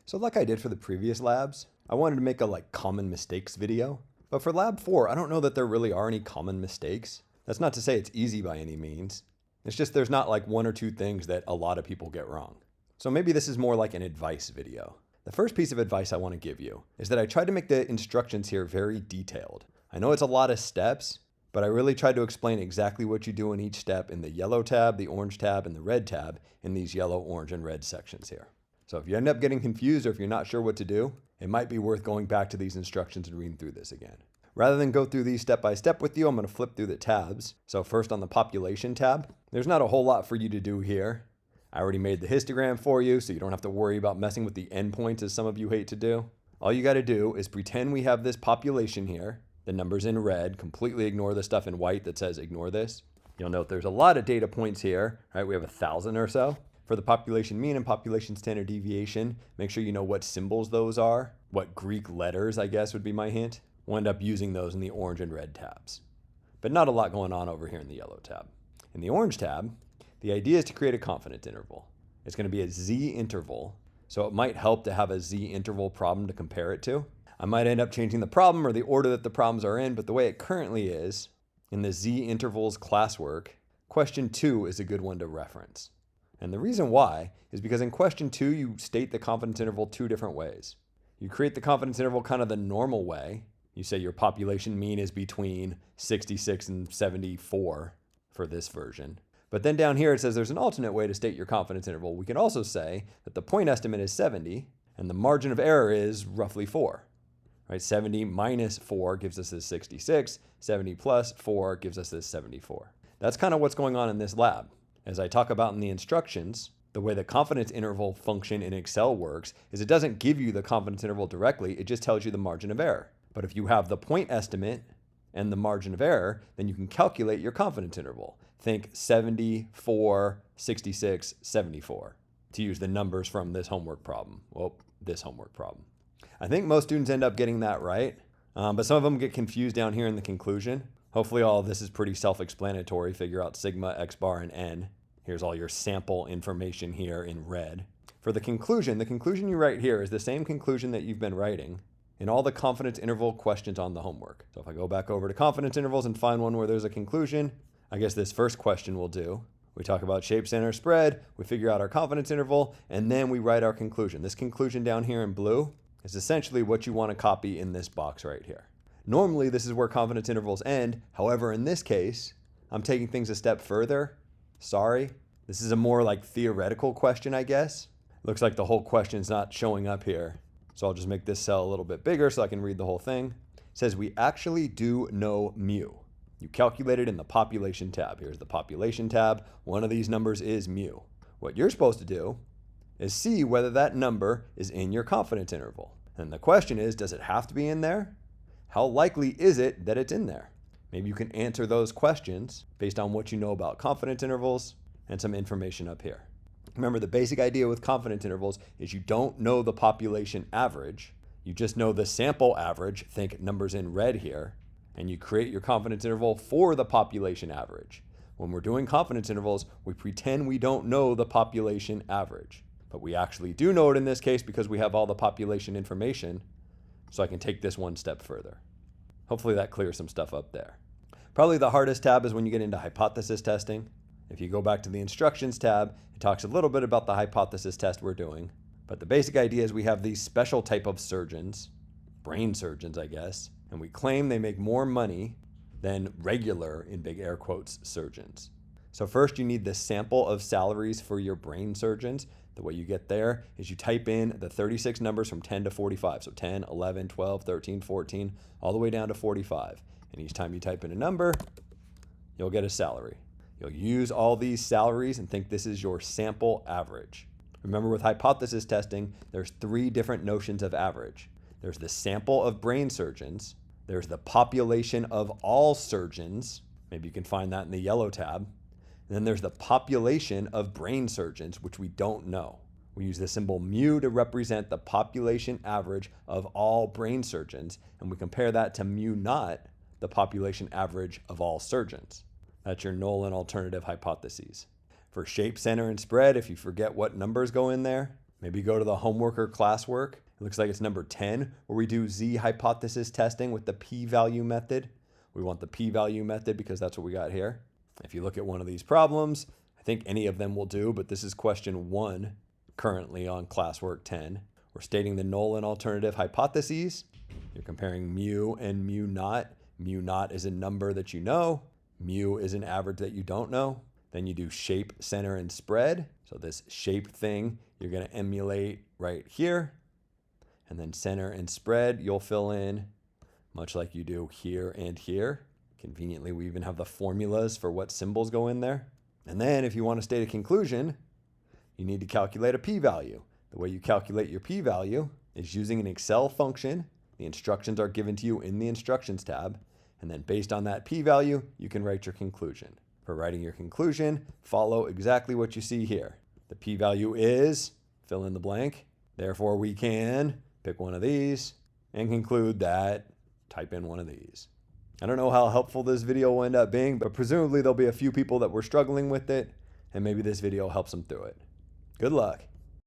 So like I did for the previous labs, I wanted to make a common mistakes video. But for lab 4, I don't know that there really are any common mistakes. That's not to say it's easy by any means. It's just there's not like one or two things that a lot of people get wrong. So maybe this is more like an advice video. The first piece of advice I want to give you is that I tried to make the instructions here very detailed. I know it's a lot of steps, but I really tried to explain exactly what you do in each step in the yellow tab, the orange tab, and the red tab in these yellow, orange, and red sections here. So if you end up getting confused or if you're not sure what to do, it might be worth going back to these instructions and reading through this again. Rather than go through these step by step with you, I'm going to flip through the tabs. So first on the population tab, there's not a whole lot for you to do here. I already made the histogram for you, so you don't have to worry about messing with the endpoints as some of you hate to do. All you got to do is pretend we have this population here, the numbers in red, completely ignore the stuff in white that says ignore this. You'll note there's a lot of data points here, right? We have 1,000 or so. For the population mean and population standard deviation, make sure you know what symbols those are, what Greek letters, I guess, would be my hint. We'll end up using those in the orange and red tabs. But not a lot going on over here in the yellow tab. In the orange tab, the idea is to create a confidence interval. It's going to be a z interval, so it might help to have a z interval problem to compare it to. I might end up changing the problem or the order that the problems are in, but the way it currently is, in the z intervals classwork, question 2 is a good one to reference. And the reason why is because in question 2, you state the confidence interval two different ways. You create the confidence interval kind of the normal way. You say your population mean is between 66 and 74 for this version. But then down here it says there's an alternate way to state your confidence interval. We can also say that the point estimate is 70 and the margin of error is roughly 4. Right? 70 minus 4 gives us this 66. 70 plus 4 gives us this 74. That's kind of what's going on in this lab. As I talk about in the instructions, the way the confidence interval function in Excel works is it doesn't give you the confidence interval directly, it just tells you the margin of error. But if you have the point estimate and the margin of error, then you can calculate your confidence interval. Think 74, 66, 74 to use the numbers from this homework problem. Well, this homework problem. I think most students end up getting that right, but some of them get confused down here in the conclusion. Hopefully all of this is pretty self-explanatory. Figure out sigma, x bar, and n. Here's all your sample information here in red. For the conclusion you write here is the same conclusion that you've been writing in all the confidence interval questions on the homework. So if I go back over to confidence intervals and find one where there's a conclusion, I guess this first question will do. We talk about shape, center, spread, we figure out our confidence interval, and then we write our conclusion. This conclusion down here in blue is essentially what you want to copy in this box right here. Normally, this is where confidence intervals end. However, in this case, I'm taking things a step further. Sorry. This is a more theoretical question, I guess. Looks like the whole question's not showing up here. So I'll just make this cell a little bit bigger so I can read the whole thing. It says we actually do know mu. You calculate it in the population tab. Here's the population tab. One of these numbers is mu. What you're supposed to do is see whether that number is in your confidence interval. And the question is, does it have to be in there? How likely is it that it's in there? Maybe you can answer those questions based on what you know about confidence intervals and some information up here. Remember, the basic idea with confidence intervals is you don't know the population average. You just know the sample average, think numbers in red here, and you create your confidence interval for the population average. When we're doing confidence intervals, we pretend we don't know the population average, but we actually do know it in this case because we have all the population information. So I can take this one step further. Hopefully that clears some stuff up there. Probably the hardest tab is when you get into hypothesis testing. If you go back to the instructions tab, it talks a little bit about the hypothesis test we're doing. But the basic idea is we have these special type of surgeons, brain surgeons, I guess, and we claim they make more money than regular, in big air quotes, surgeons. So first you need the sample of salaries for your brain surgeons. The way you get there is you type in the 36 numbers from 10 to 45. So 10, 11, 12, 13, 14, all the way down to 45. And each time you type in a number, you'll get a salary. You'll use all these salaries and think this is your sample average. Remember, with hypothesis testing, there's 3 different notions of average. There's the sample of brain surgeons. There's the population of all surgeons. Maybe you can find that in the yellow tab. And then there's the population of brain surgeons, which we don't know. We use the symbol mu to represent the population average of all brain surgeons, and we compare that to mu naught, the population average of all surgeons. That's your null and alternative hypotheses. For shape, center, and spread, if you forget what numbers go in there, Maybe go to the homework or classwork. It looks like it's number 10, where we do z-hypothesis testing with the p-value method. We want the p-value method because that's what we got here. If you look at one of these problems, I think any of them will do, but this is question 1 currently on classwork 10. We're stating the null and alternative hypotheses. You're comparing mu and mu naught. Mu naught is a number that you know. Mu is an average that you don't know. Then you do shape, center, and spread. So this shape thing, you're going to emulate right here. And then center and spread, you'll fill in much like you do here and here. Conveniently, we even have the formulas for what symbols go in there. And then if you want to state a conclusion, you need to calculate a p-value. The way you calculate your p-value is using an Excel function. The instructions are given to you in the instructions tab. And then based on that p-value, you can write your conclusion. For writing your conclusion, follow exactly what you see here. The p-value is, fill in the blank. Therefore, we can pick one of these and conclude that, type in one of these. I don't know how helpful this video will end up being, but presumably there'll be a few people that were struggling with it, and maybe this video helps them through it. Good luck.